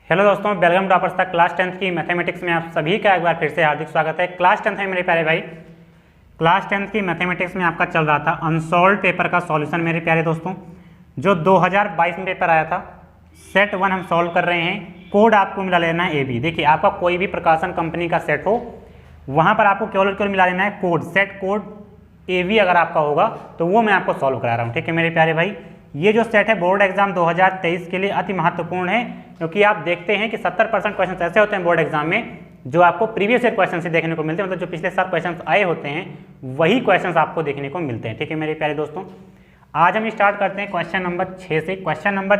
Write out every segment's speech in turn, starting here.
Hello दोस्तों, welcome to अपर तक class 10th की मैथमेटिक्स में आप सभी का एक बार फिर से हार्दिक स्वागत है। क्लास 10th में मेरे प्यारे भाई, क्लास 10th की मैथमेटिक्स में आपका चल रहा था अनसॉल्व्ड पेपर का सॉल्यूशन। मेरे प्यारे दोस्तों, जो 2022 में पेपर आया था सेट 1 हम सॉल्व कर रहे हैं। कोड आपको मिला लेना है AB। देखिए, आपका कोई भी प्रकाशन कंपनी का सेट हो, वहाँ पर आपको केवल मिला लेना है कोड, सेट कोड AB अगर आपका होगा तो वो मैं आपको सॉल्व करा रहा हूँ। ठीक है मेरे प्यारे भाई, ये जो सेट है बोर्ड एग्जाम 2023 के लिए अति महत्वपूर्ण है, क्योंकि आप देखते हैं कि 70% क्वेश्चन ऐसे होते हैं बोर्ड एग्जाम में जो आपको प्रीवियस ईयर क्वेश्चन से देखने को मिलते हैं, मतलब जो पिछले साल क्वेश्चन आए होते हैं वही क्वेश्चन आपको देखने को मिलते हैं। ठीक है मेरे प्यारे दोस्तों, आज हम स्टार्ट करते हैं क्वेश्चन नंबर 6 से। क्वेश्चन नंबर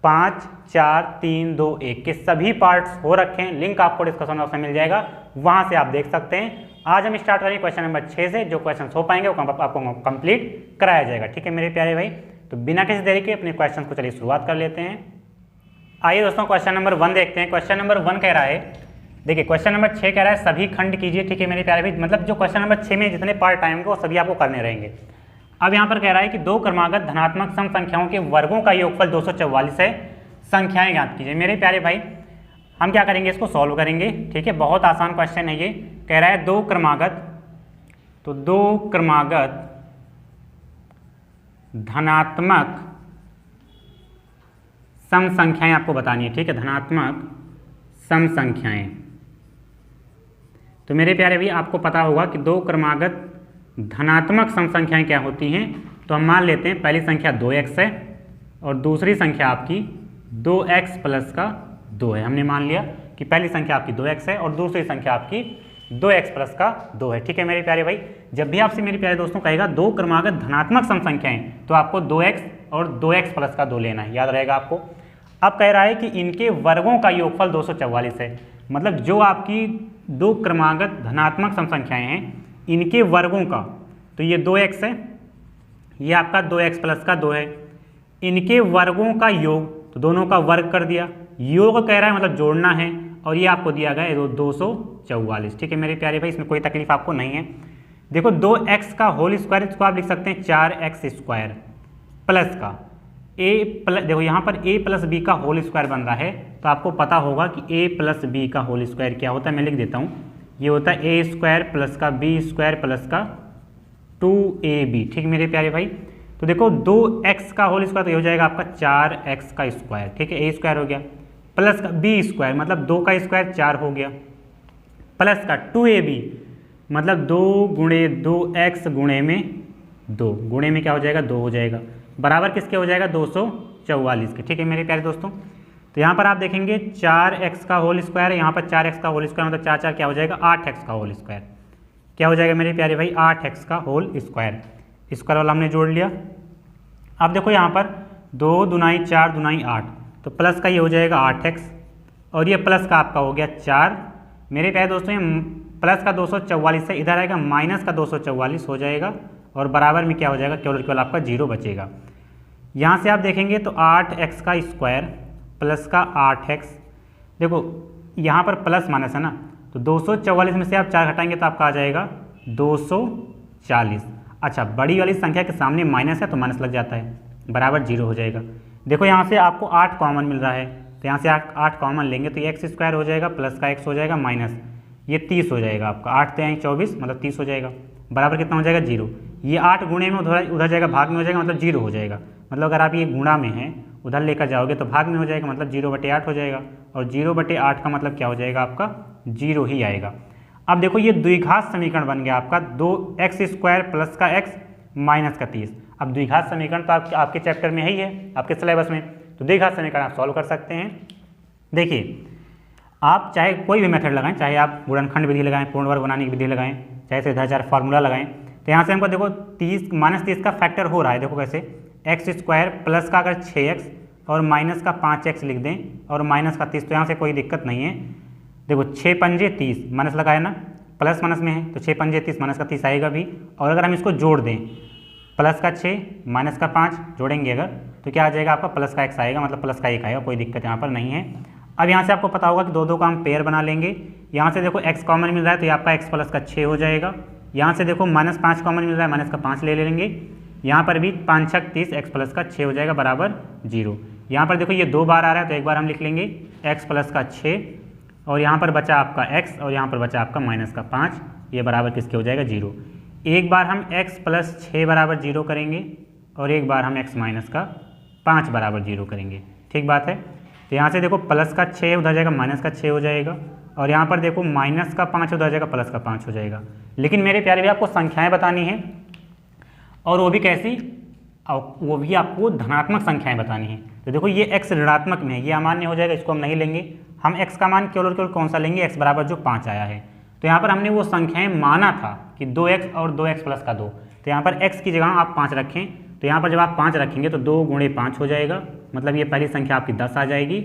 5, 4, 3, 2, 1 के सभी पार्ट्स हो रखे हैं, लिंक आपको डिस्कशन बॉक्स में मिल जाएगा, वहां से आप देख सकते हैं। आज हम स्टार्ट करेंगे क्वेश्चन नंबर 6 से। जो क्वेश्चन हो पाएंगे वो आपको कंप्लीट कराया जाएगा। ठीक है मेरे प्यारे भाई, तो बिना किसी देरी के अपने क्वेश्चन को चलिए शुरुआत कर लेते हैं। आइए दोस्तों, क्वेश्चन नंबर 1 देखते हैं। क्वेश्चन नंबर 1 कह रहा है, देखिए क्वेश्चन नंबर 6 कह रहा है सभी खंड कीजिए। ठीक है मेरे प्यारे भाई, मतलब जो क्वेश्चन नंबर 6 में जितने पार्ट आएंगे वो सभी आपको करने रहेंगे। अब यहाँ पर कह रहा है कि दो क्रमागत धनात्मक सम संख्याओं के वर्गों का योगफल 244 है, संख्याएं ज्ञात कीजिए। मेरे प्यारे भाई, हम क्या करेंगे, इसको सॉल्व करेंगे। ठीक है, बहुत आसान क्वेश्चन है ये। कह रहा है दो क्रमागत, तो दो क्रमागत धनात्मक सम संख्याएं आपको बतानी है। ठीक है, धनात्मक सम संख्याएं। तो मेरे प्यारे भाई, आपको पता होगा कि दो क्रमागत धनात्मक सम संख्याएं क्या होती हैं। तो हम मान लेते हैं पहली संख्या 2x है और दूसरी संख्या आपकी 2x प्लस का 2 है। हमने मान लिया कि पहली संख्या आपकी 2x है और दूसरी संख्या आपकी 2x प्लस का 2 है। ठीक है मेरे प्यारे भाई, जब भी आपसे मेरे प्यारे दोस्तों कहेगा दो क्रमागत धनात्मक सम संख्याएं, तो आपको 2x और 2x प्लस का 2 लेना है, याद रहेगा आपको। अब कह रहा है कि इनके वर्गों का योगफल 244 है, मतलब जो आपकी दो क्रमागत धनात्मक सम संख्याएं हैं इनके वर्गों का, तो ये 2x है, ये आपका 2x प्लस का 2 है, इनके वर्गों का योग, तो दोनों का वर्ग कर दिया। योग कह रहा है मतलब जोड़ना है, और ये आपको दिया गया है 244। ठीक है मेरे प्यारे भाई, इसमें कोई तकलीफ आपको नहीं है। देखो 2x का होल स्क्वायर, इसको आप लिख सकते हैं 4x स्क्वायर प्लस का a प्लस, देखो यहाँ पर a प्लस बी का होल स्क्वायर बन रहा है, तो आपको पता होगा कि a प्लस बी का होल स्क्वायर क्या होता है। मैं लिख देता हूँ, ये होता है a स्क्वायर प्लस का b स्क्वायर प्लस का 2ab। ठीक मेरे प्यारे भाई, तो देखो 2x का होल स्क्वायर तो ये हो जाएगा आपका 4x का स्क्वायर। ठीक है, a स्क्वायर हो गया प्लस का b स्क्वायर मतलब 2 का स्क्वायर 4 हो गया, प्लस का 2ab मतलब 2 गुणे 2x गुणे में 2, गुणे में क्या हो जाएगा 2 हो जाएगा, बराबर किसके हो जाएगा 244 के। ठीक है मेरे प्यारे दोस्तों, तो यहाँ पर आप देखेंगे 4x का होल स्क्वायर, यहाँ पर 4x का होल स्क्वायर मतलब 4 4 क्या हो जाएगा 8x का होल स्क्वायर। क्या हो जाएगा मेरे प्यारे भाई 8x का होल स्क्वायर, स्क्वायर वाला हमने जोड़ लिया। अब देखो यहाँ पर 2 दूनाई 4 दूनाई 8, तो प्लस का ये हो जाएगा 8x और ये प्लस का आपका हो गया 4। मेरे प्यारे दोस्तों, ये प्लस का 244 है, इधर आएगा माइनस का 244 हो जाएगा, और बराबर में क्या हो जाएगा केवल आपका 0 बचेगा। यहाँ से आप देखेंगे तो 8x का स्क्वायर प्लस का 8x, देखो यहाँ पर प्लस माइनस है ना, तो 244 में से आप 4 घटाएंगे तो आपका आ जाएगा 240। अच्छा, बड़ी वाली संख्या के सामने माइनस है तो माइनस लग जाता है, बराबर 0 हो जाएगा। देखो यहाँ से आपको 8 कॉमन मिल रहा है, तो यहाँ से 8 कॉमन लेंगे तो ये x स्क्वायर हो जाएगा प्लस का x हो जाएगा माइनस ये 30 हो जाएगा आपका, 8 से 24 मतलब 30 हो जाएगा, बराबर कितना हो जाएगा 0। ये 8 गुणे में उधर जाएगा भाग में हो जाएगा, मतलब 0 हो जाएगा। मतलब अगर आप ये गुणा में है उधर लेकर जाओगे तो भाग में हो जाएगा, मतलब 0/8 हो जाएगा, और 0/8 का मतलब क्या हो जाएगा आपका 0 ही आएगा। अब देखो ये द्विघात समीकरण बन गया आपका 2x स्क्वायर प्लस का x माइनस का 30। अब द्विघात समीकरण तो आपके चैप्टर में ही है, आपके सिलेबस में, तो द्विघात समीकरण आप सॉल्व कर सकते हैं। देखिए, आप चाहे कोई भी मेथड लगाएं, चाहे आप गुणनखंड विधि लगाएं, पूर्ण वर्ग बनाने की विधि लगाएं, चाहे सीधाचार फार्मूला लगाएं, तो यहाँ से हमको देखो 30 का फैक्टर हो रहा है। देखो कैसे, x स्क्वायर प्लस का अगर 6x और माइनस का 5x लिख दें और माइनस का 30, तो यहाँ से कोई दिक्कत नहीं है। देखो 6 पंजे 30, माइनस लगाया ना, प्लस माइनस में है तो 6 पंजे 30 माइनस का 30 आएगा भी। और अगर हम इसको जोड़ दें, प्लस का 6 माइनस का 5 जोड़ेंगे अगर, तो क्या आ जाएगा आपका प्लस का x आएगा, मतलब प्लस का 1 आएगा, कोई दिक्कत यहाँ पर नहीं है। अब यहाँ से आपको पता होगा कि दो का हम पेयर बना लेंगे। यहाँ से देखो x कॉमन मिल रहा है तो ये आपका x प्लस का 6 हो जाएगा। यहाँ से देखो -5 कॉमन मिल रहा है, माइनस का 5 ले लेंगे। यहाँ पर भी 5 6 30, x प्लस का 6 हो जाएगा बराबर 0। यहाँ पर देखो ये 2 बार आ रहा है तो एक बार हम लिख लेंगे x प्लस का 6 और यहाँ पर बचा आपका x और यहाँ पर बचा आपका माइनस का 5, ये बराबर किसके हो जाएगा 0। एक बार हम x प्लस 6 बराबर 0 करेंगे और एक बार हम x माइनस का 5 बराबर 0 करेंगे, ठीक बात है। तो यहाँ से देखो प्लस का 6 उधर जाएगा, माइनस का 6 हो जाएगा और यहाँ पर देखो माइनस का 5 उधर जाएगा, प्लस का 5 हो जाएगा। लेकिन मेरे प्यारे भी आपको संख्याएँ बतानी हैं और वो भी कैसी, वो भी आपको धनात्मक संख्याएं बतानी है। तो देखो ये x ऋणात्मक में है, ये अमान्य हो जाएगा, इसको हम नहीं लेंगे। हम x का मान केवल और केवल कौन सा लेंगे, x बराबर जो 5 आया है। तो यहाँ पर हमने वो संख्याएं माना था कि 2x और 2x प्लस का 2, तो यहाँ पर x की जगह आप 5 रखें। तो यहाँ पर जब आप 5 रखेंगे तो 2 गुणे 5 हो जाएगा, मतलब ये पहली संख्या आपकी 10 आ जाएगी।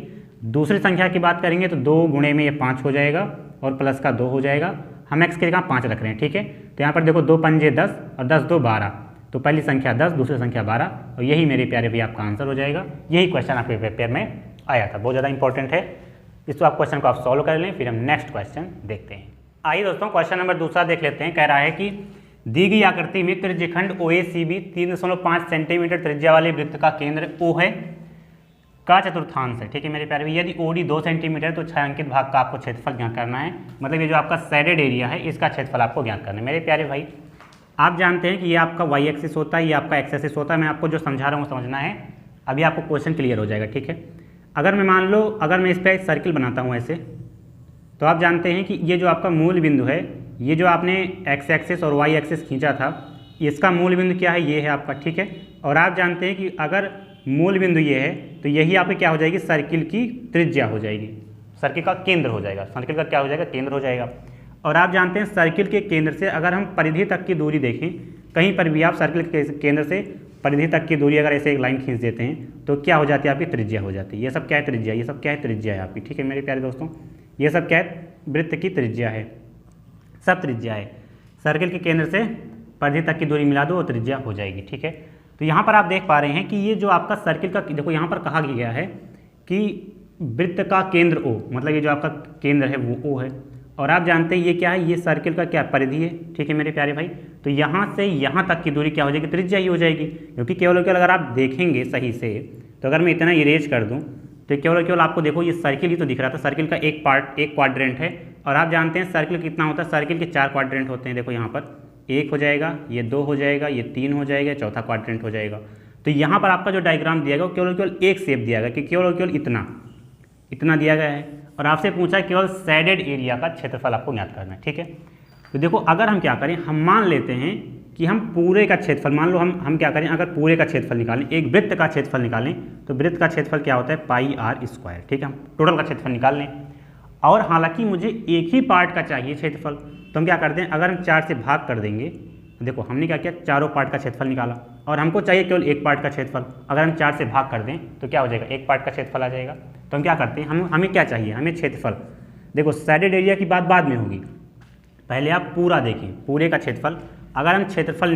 दूसरी संख्या की बात करेंगे तो 2 गुणे में ये 5 हो जाएगा और प्लस का 2 हो जाएगा। हम x की जगह 5 रख रहे हैं, ठीक है। तो यहाँ पर देखो 2 पंजे 10 और 10 2 12, तो पहली संख्या 10, दूसरी संख्या 12 और यही मेरे प्यारे भी आपका आंसर हो जाएगा। यही क्वेश्चन आपके पेपर में आया था, बहुत ज़्यादा इंपॉर्टेंट है। इसको आप क्वेश्चन को आप सॉल्व कर लें, फिर हम नेक्स्ट क्वेश्चन देखते हैं। आइए दोस्तों क्वेश्चन नंबर दूसरा देख लेते हैं। कह रहा है कि दी गई आकृति में त्रिज्यखंड OACB 3.5 सेंटीमीटर त्रिज्या वाले वृत्त का केंद्र O है का चतुर्थांश है, ठीक है मेरे प्यारे भी। यदि OD 2 सेंटीमीटर तो छायांकित भाग का आपको क्षेत्रफल ज्ञात करना है, मतलब ये जो आपका शेडेड एरिया है इसका क्षेत्रफल आपको ज्ञात करना है। मेरे प्यारे भाई आप जानते हैं कि ये आपका y एक्सिस होता है, ये आपका x एक्सिस होता है। मैं आपको जो समझा रहा हूँ समझना है, अभी आपको क्वेश्चन क्लियर हो जाएगा, ठीक है। अगर मैं मान लो अगर मैं इस पर एक सर्किल बनाता हूँ ऐसे, तो आप जानते हैं कि ये जो आपका मूल बिंदु है, ये जो आपने x एक्सिस और y एक्सिस खींचा था, इसका मूल बिंदु क्या है, ये है आपका, ठीक है। और आप जानते हैं कि अगर मूल बिंदु ये है तो यही आपकी क्या हो जाएगी, सर्किल की त्रिज्या हो जाएगी, सर्किल का केंद्र हो जाएगा, सर्किल का क्या हो जाएगा, केंद्र हो जाएगा। और आप जानते हैं सर्किल के केंद्र से अगर हम परिधि तक की दूरी देखें, कहीं पर भी आप सर्किल के केंद्र से परिधि तक की दूरी अगर ऐसे एक लाइन खींच देते हैं तो क्या हो जाती है, आपकी त्रिज्या हो जाती है। ये सब क्या है, त्रिज्या, ये सब क्या है, त्रिज्या है आपकी, ठीक है मेरे प्यारे दोस्तों। ये सब क्या है, वृत्त की त्रिज्या है, सब त्रिज्या है। सर्किल के केंद्र से परिधि तक की दूरी मिला दो, वो त्रिज्या हो जाएगी, ठीक है। तो यहाँ पर आप देख पा रहे हैं कि ये जो आपका सर्किल का, देखो यहाँ पर कहा गया है कि वृत्त का केंद्र O, मतलब ये जो आपका केंद्र है वो O है। और आप जानते हैं ये क्या है, ये सर्किल का क्या परिधि है, ठीक है मेरे प्यारे भाई। तो यहाँ से यहाँ तक की दूरी क्या हो जाएगी, त्रिज्या ही हो जाएगी। क्योंकि केवल और केवल अगर आप देखेंगे सही से, तो अगर मैं इतना इरेज कर दूँ तो केवल और केवल आपको देखो ये सर्किल ही तो दिख रहा था, सर्किल का एक पार्ट, एक क्वाड्रेंट है। और आप जानते हैं सर्किल कितना होता है, सर्किल के 4 क्वाड्रेंट होते हैं। देखो यहाँ पर 1 हो जाएगा, ये 2 हो जाएगा, ये 3 हो जाएगा, चौथा क्वाड्रेंट हो जाएगा। तो यहाँ पर आपका जो डायग्राम दिया गया वो केवल और केवल एक शेप दिया गया कि केवल और केवल इतना दिया गया है। और आपसे पूछा केवल शेडेड एरिया का क्षेत्रफल आपको ज्ञात करना है, ठीक है। तो देखो अगर हम क्या करें, हम मान लेते हैं कि हम पूरे का क्षेत्रफल, मान लो हम क्या करें, अगर पूरे का क्षेत्रफल निकालें, एक वृत्त का क्षेत्रफल निकालें, तो वृत्त का क्षेत्रफल क्या होता है, πr², ठीक है। हम टोटल का क्षेत्रफल निकाल लें। और हालांकि मुझे एक ही पार्ट का चाहिए क्षेत्रफल, तो हम क्या करते हैं, अगर हम 4 से भाग कर देंगे, देखो हमने क्या किया, चारों पार्ट का क्षेत्रफल निकाला और हमको चाहिए केवल एक पार्ट का क्षेत्रफल। अगर हम 4 से भाग कर दें तो क्या हो जाएगा, एक पार्ट का क्षेत्रफल आ जाएगा। तो हम क्या करते हैं, हमें क्या चाहिए, हमें क्षेत्रफल। देखो शेडेड एरिया की बात बाद में होगी, पहले आप पूरा देखें, पूरे का क्षेत्रफल। अगर हम क्षेत्रफल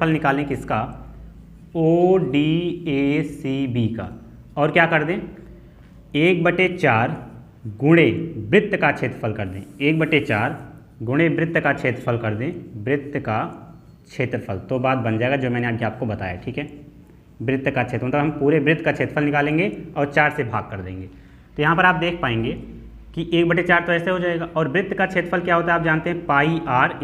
निकालें किसका, ODACB का, और क्या कर दें, 1/4 गुणे वृत्त का क्षेत्रफल कर दें, 1/4 गुणे वृत्त का क्षेत्रफल कर दें, वृत्त का क्षेत्रफल, तो बात बन जाएगा जो मैंने आगे आपको बताया, ठीक है। वृत्त का क्षेत्रफल मतलब हम पूरे वृत्त का क्षेत्रफल निकालेंगे और 4 से भाग कर देंगे। तो यहाँ पर आप देख पाएंगे कि 1/4 तो ऐसे हो जाएगा। और वृत्त का क्षेत्रफल क्या होता है, आप जानते हैं πr²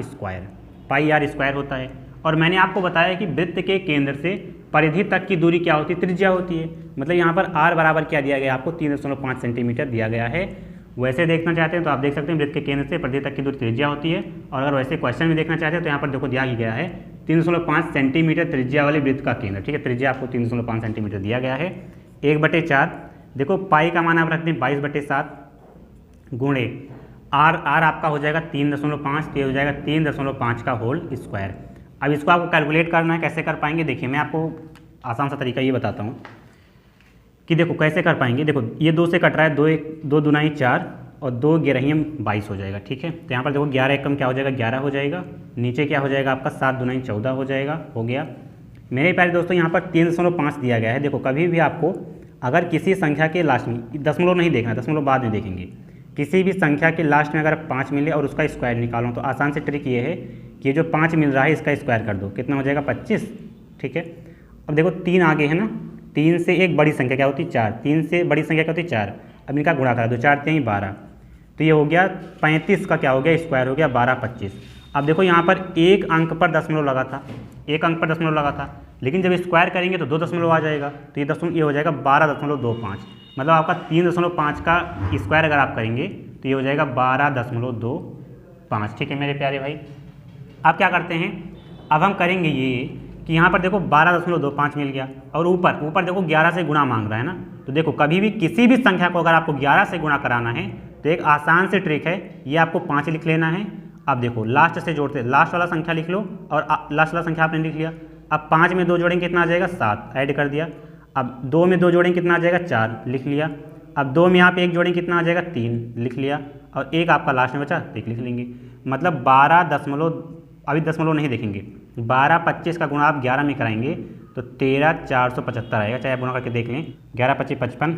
होता है। और मैंने आपको बताया कि वृत्त के केंद्र से परिधि तक की दूरी क्या होती है, त्रिज्या होती है। मतलब यहाँ पर r बराबर क्या दिया गया आपको, 3.5 सेंटीमीटर दिया गया है। वैसे देखना चाहते हैं तो आप देख सकते हैं वृत्त के केंद्र से परिधि तक की दूरी त्रिज्या होती है। और अगर वैसे क्वेश्चन में देखना चाहते हैं तो यहाँ पर देखो दिया ही गया है 3.5 सेंटीमीटर त्रिज्या वाले वृत्त का केंद्र, ठीक है। त्रिज्या आपको 3.5 सेंटीमीटर दिया गया है। 1/4 देखो पाई का मान आप रखते हैं 22/7 गुणे r आपका हो जाएगा 3.5, तो हो जाएगा 3.5 का होल स्क्वायर। अब इसको आपको कैलकुलेट करना है, कैसे कर पाएंगे, देखिए मैं आपको आसान सा तरीका ये बताता हूँ कि देखो कैसे कर पाएंगे। देखो ये 2 से कट रहा है, 2 दूनाई 4 और 2 11 22 हो जाएगा, ठीक है। तो यहाँ पर देखो 11 एकम क्या हो जाएगा, 11 हो जाएगा। नीचे क्या हो जाएगा आपका 7 दूनाई 14 हो जाएगा, हो गया। मेरे प्यारे दोस्तों यहाँ पर 3.5 दिया गया है। देखो कभी भी आपको अगर किसी संख्या के लास्ट में, दशमलव नहीं देखना, दशमलव बाद में देखेंगे, किसी भी संख्या के लास्ट में अगर 5 मिले और उसका स्क्वायर निकालो, तो आसान से ट्रिक ये है कि जो 5 मिल रहा है इसका स्क्वायर कर दो, कितना हो जाएगा 25, ठीक है। अब देखो 3 आगे है ना, 3 से एक बड़ी संख्या क्या होती है 4, 3 से बड़ी संख्या क्या होती है 4, अब इनका गुणा करा दो, 4 3 12, तो ये हो गया 35 का क्या हो गया स्क्वायर हो गया 12 25। अब देखो यहाँ पर एक अंक पर दशमलव लगा था, एक अंक पर दशमलव लगा था, लेकिन जब स्क्वायर करेंगे तो 2 दशमलव आ जाएगा, तो ये हो जाएगा 12.25। मतलब आपका 3.5 का स्क्वायर अगर आप करेंगे तो ये हो जाएगा 12.25। ठीक है मेरे प्यारे भाई। अब क्या करते हैं, अब हम करेंगे ये कि यहाँ पर देखो 12.25 मिल गया, और ऊपर देखो 11 से गुणा मांग रहा है ना। तो देखो कभी भी किसी भी संख्या को अगर आपको 11 से गुणा कराना है तो एक आसान से ट्रिक है, ये आपको 5 लिख लेना है। अब देखो लास्ट से जोड़ते, लास्ट वाला संख्या लिख लो, और लास्ट वाला संख्या आपने लिख लिया। अब 5 में 2 जोड़ेंगे कितना आ जाएगा 7, ऐड कर दिया। अब 2 में 2 जोड़ेंगे कितना आ जाएगा 4, लिख लिया। अब 2 में यहाँ पे 1 जोड़ेंगे कितना आ जाएगा 3, लिख लिया। और एक आपका लास्ट में बचा, एक लिख लेंगे। मतलब 12 अभी दशमलव नहीं देखेंगे, 12 25 का गुणा आप 11 में कराएंगे तो 13,475 आएगा, चाहे आप गुणा करके देख लें। 11 25 55,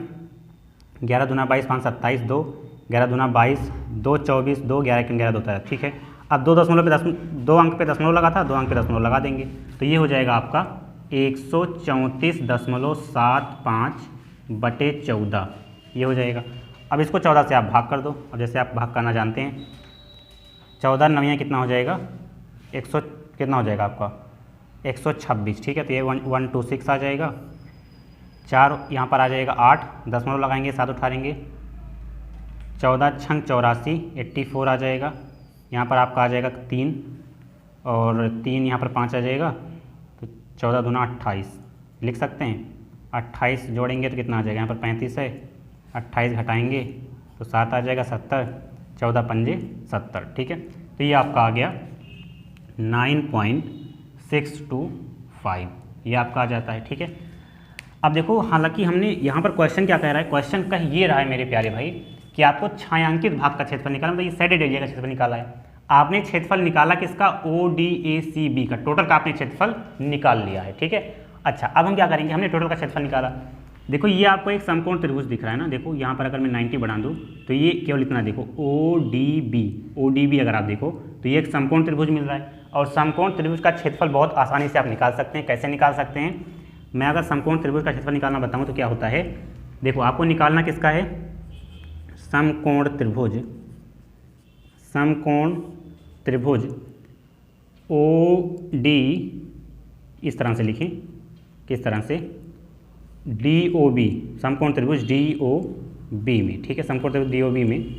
11 दूना 22 5 27 2, 11 दूना 22 2 24 2, 11 1 11 2 13। ठीक है, अब 2 अंक पे दशमलव लगा था, 2 अंक पे दशमलव लगा देंगे, तो ये हो जाएगा आपका 134.75/14, ये हो जाएगा। अब इसको 14 से आप भाग कर दो, और जैसे आप भाग करना जानते हैं, 14 9 कितना हो जाएगा 100, कितना हो जाएगा आपका 126। ठीक है, तो ये 126 आ जाएगा। 4 यहाँ पर आ जाएगा 8, दशमलव लगाएंगे 7 उठाएंगे, 14 छंग 84 84 आ जाएगा। यहाँ पर आपका आ जाएगा 3, और 3 यहाँ पर 5 आ जाएगा, तो 14 दूना 28 लिख सकते हैं। 28 जोड़ेंगे तो कितना आ जाएगा, यहाँ पर 35 है, 28 घटाएंगे तो 7 आ जाएगा 70, 14 पंजे 70। ठीक है, तो ये आपका आ गया 9.625, ये आपका आ जाता है। ठीक है, अब देखो हालांकि हमने यहाँ पर क्वेश्चन क्या कह रहा है, क्वेश्चन का ये रहा है मेरे प्यारे भाई कि आपको छायांकित भाग का क्षेत्रफल निकालना, मतलब ये शेडेड एरिया का क्षेत्रफल निकाला है। आपने क्षेत्रफल निकाला किसका, ODACB का, टोटल का आपने क्षेत्रफल निकाल लिया है। ठीक है, अच्छा अब हम क्या करेंगे, हमने टोटल का क्षेत्रफल निकाला। देखो ये आपको एक समकोण त्रिभुज दिख रहा है ना, देखो यहाँ पर अगर मैं 90 बढ़ा दूँ तो ये केवल इतना देखो ODB अगर आप देखो तो ये एक समकोण त्रिभुज मिल रहा है। और समकोण त्रिभुज का क्षेत्रफल बहुत आसानी से आप निकाल सकते हैं। कैसे निकाल सकते हैं, मैं अगर समकोण त्रिभुज का क्षेत्रफल निकालना बताऊँ तो क्या होता है, देखो आपको निकालना किसका है, समकोण त्रिभुज OD, इस तरह से लिखें, किस तरह से, DOB, समकोण त्रिभुज DOB में। ठीक है, समकोण त्रिभुज DOB में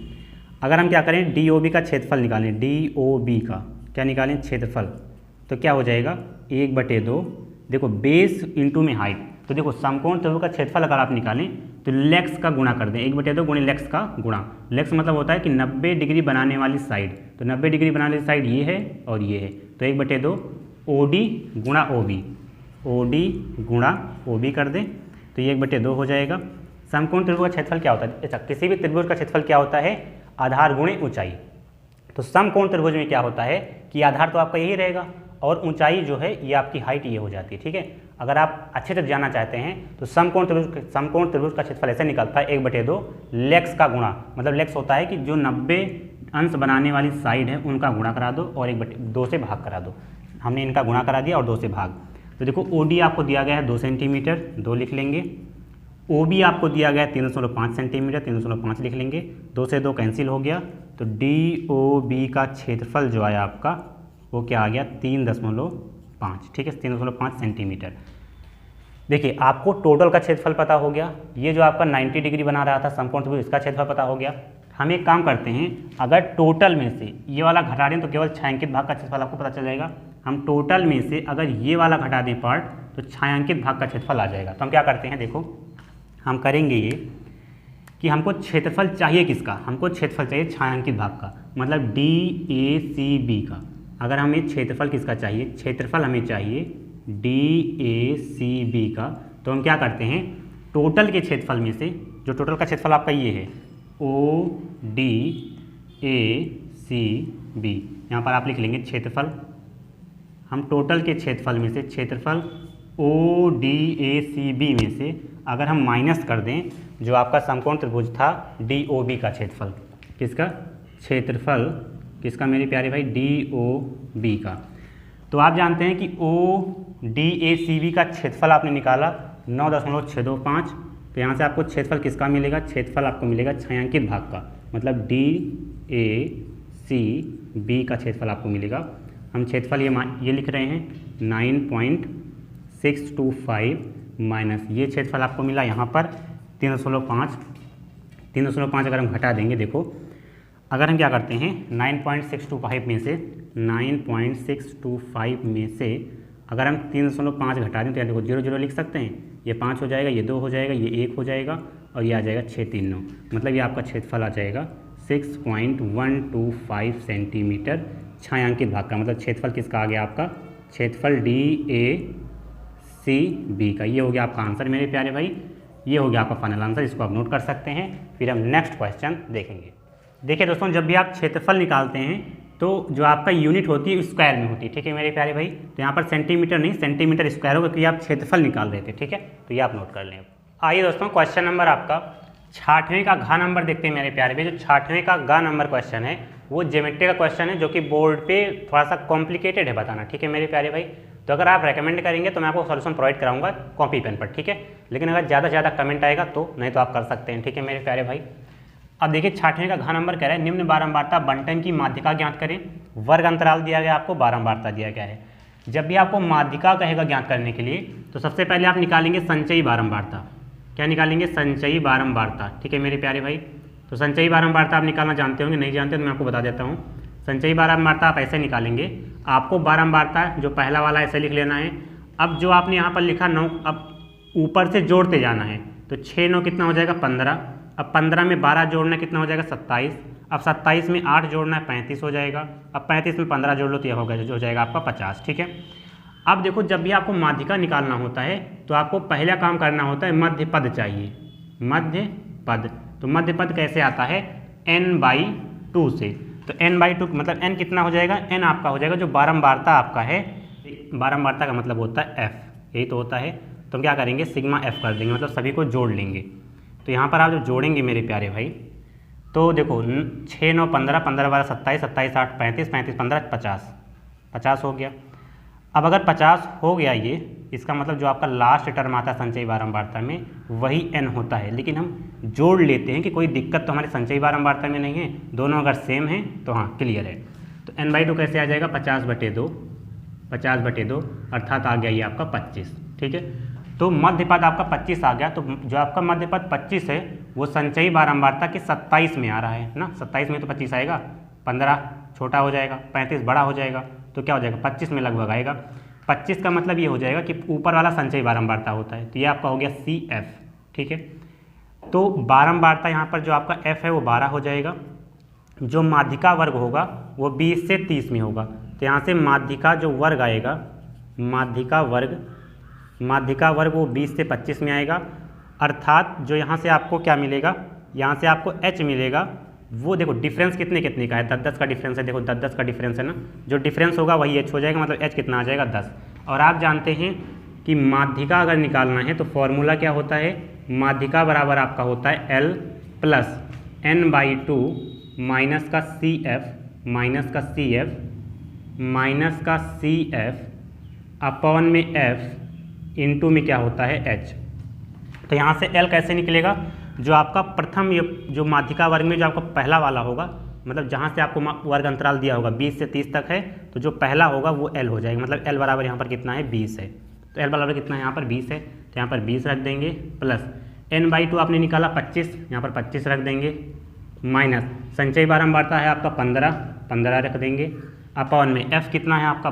अगर हम क्या करें, DOB का क्षेत्रफल निकालें, DOB का क्या निकालें क्षेत्रफल, तो क्या हो जाएगा 1/2, देखो बेस इंटू में हाइट। तो देखो समकोण त्रिभुज का क्षेत्रफल अगर आप निकालें तो लेग्स का गुणा कर दें, 1/2 गुणे लेग्स का गुणा। लेग्स मतलब होता है कि 90 डिग्री बनाने वाली साइड, तो 90 डिग्री बनाने वाली साइड ये है और ये है, तो 1/2 OD गुणा OB कर दें, तो ये 1/2 हो जाएगा। समकोण त्रिभुज का क्षेत्रफल क्या होता है, अच्छा किसी भी त्रिभुज का क्षेत्रफल क्या होता है, आधार गुणे ऊंचाई। तो समकोण त्रिभुज में क्या होता है कि आधार तो आपका यही रहेगा और ऊंचाई जो है ये आपकी हाइट ये हो जाती है। ठीक है, अगर आप अच्छे से जानना चाहते हैं तो समकोण त्रिभुज का क्षेत्रफल ऐसे निकलता है 1/2 लेग्स का गुणा, मतलब लेग्स होता है कि जो 90 अंश बनाने वाली साइड है उनका गुणा करा दो और 1/2 से भाग करा दो। हमने इनका गुणा करा दिया और 2 से भाग। तो देखो OD आपको दिया गया है 2 सेंटीमीटर, 2 लिख लेंगे। OB आपको दिया गया है 3.5 सेंटीमीटर, 3.5 लिख लेंगे। 2 से 2 कैंसिल हो गया, तो DOB का क्षेत्रफल जो आया आपका वो क्या आ गया 3.5। ठीक है, 3.5 सेंटीमीटर। देखिए आपको टोटल का क्षेत्रफल पता हो गया, ये जो आपका 90 डिग्री बना रहा था समकोण त्रिभुज इसका क्षेत्रफल पता हो गया। हम एक काम करते हैं, अगर टोटल में से ये वाला घटा दें तो केवल छायांकित भाग का क्षेत्रफल आपको पता चल जाएगा। हम टोटल में से अगर ये वाला घटा दें पार्ट तो छायांकित भाग का क्षेत्रफल आ जाएगा। तो हम क्या करते हैं, देखो हम करेंगे ये कि हमको क्षेत्रफल चाहिए किसका, हमको क्षेत्रफल चाहिए छायांकित भाग का, मतलब DACB का। अगर हमें क्षेत्रफल किसका चाहिए, क्षेत्रफल हमें चाहिए DACB का, तो हम क्या करते हैं टोटल के क्षेत्रफल में से, जो टोटल का क्षेत्रफल आपका ये है ODACB, यहाँ पर आप लिख लेंगे क्षेत्रफल। हम टोटल के क्षेत्रफल में से क्षेत्रफल ODACB में से अगर हम माइनस कर दें जो आपका समकोण त्रिभुज था DOB का क्षेत्रफल, किसका क्षेत्रफल, किसका मेरे प्यारे भाई DOB का, तो आप जानते हैं कि ODACB का क्षेत्रफल आपने निकाला 9.625 तो यहाँ से आपको क्षेत्रफल किसका मिलेगा, क्षेत्रफल आपको मिलेगा छायांकित भाग का, मतलब DACB का क्षेत्रफल आपको मिलेगा। हम क्षेत्रफल ये लिख रहे हैं 9.625 माइनस ये क्षेत्रफल आपको मिला यहाँ पर 3.5 अगर हम घटा देंगे, देखो अगर हम क्या करते हैं 9.625 में से 9.625 में से अगर हम 3.5 घटा दें तो देखो 0 0 लिख सकते हैं, ये 5 हो जाएगा, ये 2 हो जाएगा, ये 1 हो जाएगा और ये आ जाएगा 639, मतलब ये आपका क्षेत्रफल आ जाएगा 6.125 सेंटीमीटर छायांकित भाग का, मतलब क्षेत्रफल किसका आ गया आपका, क्षेत्रफल DACB का। ये हो गया आपका आंसर मेरे प्यारे भाई, ये हो गया आपका फाइनल आंसर, इसको आप नोट कर सकते हैं। फिर हम नेक्स्ट क्वेश्चन देखेंगे। देखिए दोस्तों, जब भी आप क्षेत्रफल निकालते हैं तो जो आपका यूनिट होती है स्क्वायर में होती है, ठीक है मेरे प्यारे भाई। तो यहाँ पर सेंटीमीटर नहीं, सेंटीमीटर स्क्वायर होगा क्योंकि आप क्षेत्रफल निकाल रहे थे, ठीक है, तो ये आप नोट कर लें। आइए दोस्तों, क्वेश्चन नंबर आपका 6वें का घ नंबर देखते हैं मेरे प्यारे भाई। जो 6वें का ग नंबर क्वेश्चन है वो ज्योमेट्री का क्वेश्चन है, जो कि बोर्ड पे थोड़ा सा कॉम्प्लिकेटेड है बताना, ठीक है मेरे प्यारे भाई। तो अगर आप रेकमेंड करेंगे तो मैं आपको सॉल्यूशन प्रोवाइड कराऊंगा कॉपी पेन पर, ठीक है, लेकिन अगर ज़्यादा से ज़्यादा कमेंट आएगा तो, नहीं तो आप कर सकते हैं, ठीक है मेरे प्यारे भाई। अब देखिए 6वें का घ नंबर कह रहा है निम्न बारंबारता बंटन की माध्यिका ज्ञात करें। वर्ग अंतराल दिया गया, आपको बारंबारता दिया गया है। जब भी आपको माध्यिका कहेगा ज्ञात करने के लिए तो सबसे पहले आप निकालेंगे संचयी बारंबारता। क्या निकालेंगे, संचयी बारंबारता, ठीक है मेरे प्यारे भाई। तो संचयी बारंबारता आप निकालना जानते होंगे, नहीं जानते तो मैं आपको बता देता हूँ। संचयी बारंबारता आप ऐसे निकालेंगे, आपको बारंबारता जो पहला वाला ऐसे लिख लेना है। अब जो आपने यहाँ पर लिखा 9, अब ऊपर से जोड़ते जाना है, तो 6 9 कितना हो जाएगा 15। अब 15 में 12 जोड़ना कितना हो जाएगा 27। अब 27 में 8 जोड़ना है 35 हो जाएगा। अब 35 में 15 जोड़ लो तो यह होगा जो हो जाएगा आपका 50, ठीक है। अब देखो, जब भी आपको माध्यिका निकालना होता है तो आपको पहला काम करना होता है मध्य पद चाहिए, मध्य पद। तो मध्य पद कैसे आता है, n/2 से। तो n/2 मतलब n कितना हो जाएगा, n आपका हो जाएगा जो बारंबारता आपका है। बारंबारता का मतलब होता है f, यही तो होता है। तो हम क्या करेंगे, सिग्मा f कर देंगे, मतलब सभी को जोड़ लेंगे। तो यहाँ पर आप जब जोड़ेंगे मेरे प्यारे भाई, तो देखो 6 9 15, 15 12 27, 27 8 35, 35 15 50, 50 हो गया। अब अगर 50 हो गया ये, इसका मतलब जो आपका लास्ट टर्म आता है संचयी बारंबारता में वही n होता है, लेकिन हम जोड़ लेते हैं कि कोई दिक्कत तो हमारे संचयी बारंबारता में नहीं है, दोनों अगर सेम हैं तो हाँ क्लियर है। तो n/2 कैसे आ जाएगा, 50/2, 50/2 अर्थात आ गया ये आपका 25, ठीक है। तो मध्य पद आपका 25 आ गया। तो जो आपका मध्य पद 25 है वो संचयी बारंबारता के 27 में आ रहा है ना, 27 में तो 25 आएगा, 15 छोटा हो जाएगा, 35 बड़ा हो जाएगा, तो क्या हो जाएगा 25 में लगभग आएगा। 25 का मतलब ये हो जाएगा कि ऊपर वाला संचयी बारंबारता होता है, तो ये आपका हो गया CF, ठीक है। तो बारंबारता यहाँ पर जो आपका F है वो 12 हो जाएगा। जो माध्यिका वर्ग होगा वो 20 से 30 में होगा। तो यहाँ से माध्यिका जो वर्ग आएगा, माध्यिका वर्ग वो 20 से 25 में आएगा। अर्थात जो यहाँ से आपको क्या मिलेगा, यहाँ से आपको h मिलेगा। वो देखो डिफरेंस कितने कितने का है, 10 का डिफरेंस है, देखो 10 का डिफरेंस है ना, जो डिफरेंस होगा वही h हो जाएगा, मतलब h कितना आ जाएगा 10। और आप जानते हैं कि माध्यिका अगर निकालना है तो फॉर्मूला क्या होता है, माध्यिका बराबर आपका होता है L प्लस n/2 माइनस का CF अपॉन में F इंटू में क्या होता है h। तो यहाँ से L कैसे निकलेगा, जो आपका प्रथम ये जो माध्यिका वर्ग में जो आपका पहला वाला होगा, मतलब जहाँ से आपको वर्ग अंतराल दिया होगा 20 से 30 तक है, तो जो पहला होगा वो L हो जाएगा, मतलब L बराबर यहाँ पर कितना है 20 है। तो L बराबर कितना है यहाँ पर 20 है, तो यहाँ पर 20 रख देंगे, प्लस n/2 आपने निकाला 25, यहाँ पर 25 रख देंगे, माइनस संचयी बारंबारता है आपका 15 रख देंगे, अपॉन में F कितना है आपका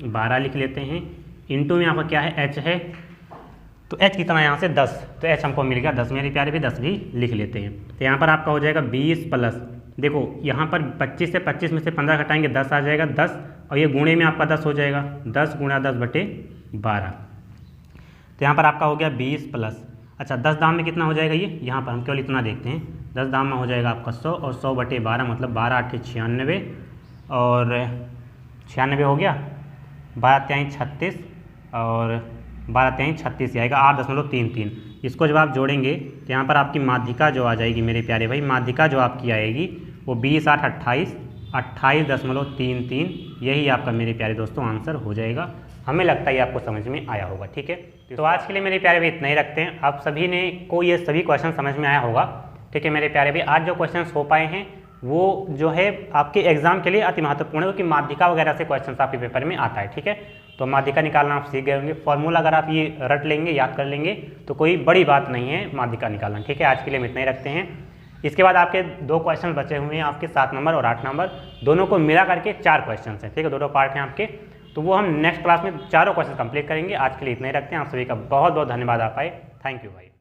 12 लिख लेते हैं, इंटू में आपका क्या है h है, तो h कितना है यहाँ से 10, तो h हमको मिल गया 10 मेरे प्यारे भी 10 भी लिख लेते हैं। तो यहाँ पर आपका हो जाएगा 20 प्लस, देखो यहाँ पर 25 से 25 में से 15 घटाएंगे 10 आ जाएगा 10, और ये गुणे में आपका 10 हो जाएगा, 10 गुणा 10/12। तो यहाँ पर आपका हो गया 20 प्लस, अच्छा 10 दाम में कितना हो जाएगा ये, यहाँ पर हम केवल इतना देखते हैं, 10 दाम में हो जाएगा आपका 100, और 100/12 मतलब 12 8 96, और 96 हो गया, 12 3 36, और 12 3 36 आएगा 8.33। इसको जब आप जोड़ेंगे तो यहाँ पर आपकी माध्यिका जो आ जाएगी मेरे प्यारे भाई, माध्यिका जो आपकी आएगी वो 20 8 28 28.33, यही आपका मेरे प्यारे दोस्तों आंसर हो जाएगा। हमें लगता है ये आपको समझ में आया होगा। ठीक है, तो आज के लिए मेरे प्यारे भाई इतना ही रखते हैं। आप सभी ने को ये सभी क्वेश्चन समझ में आया होगा। ठीक है मेरे प्यारे भाई, आज जो क्वेश्चन हो पाए हैं वो जो है आपके एग्जाम के लिए अति महत्वपूर्ण है, क्योंकि माध्यिका वगैरह से क्वेश्चन आपके पेपर में आता है। ठीक है, तो माध्यिका निकालना आप सीख गए होंगे। फॉर्मूला अगर आप ये रट लेंगे, याद कर लेंगे, तो कोई बड़ी बात नहीं है माध्यिका निकालना। ठीक है, आज के लिए हम इतना ही रखते हैं। इसके बाद आपके 2 क्वेश्चन बचे हुए हैं, आपके 7 नंबर और 8 नंबर, दोनों को मिला करके 4 क्वेश्चन हैं। ठीक है, 2 पार्ट हैं आपके, तो वो हम नेक्स्ट क्लास में चारों क्वेश्चन कंप्लीट करेंगे। आज के लिए इतना ही रखते हैं। आप सभी का बहुत बहुत धन्यवाद आप आए। थैंक यू भाई।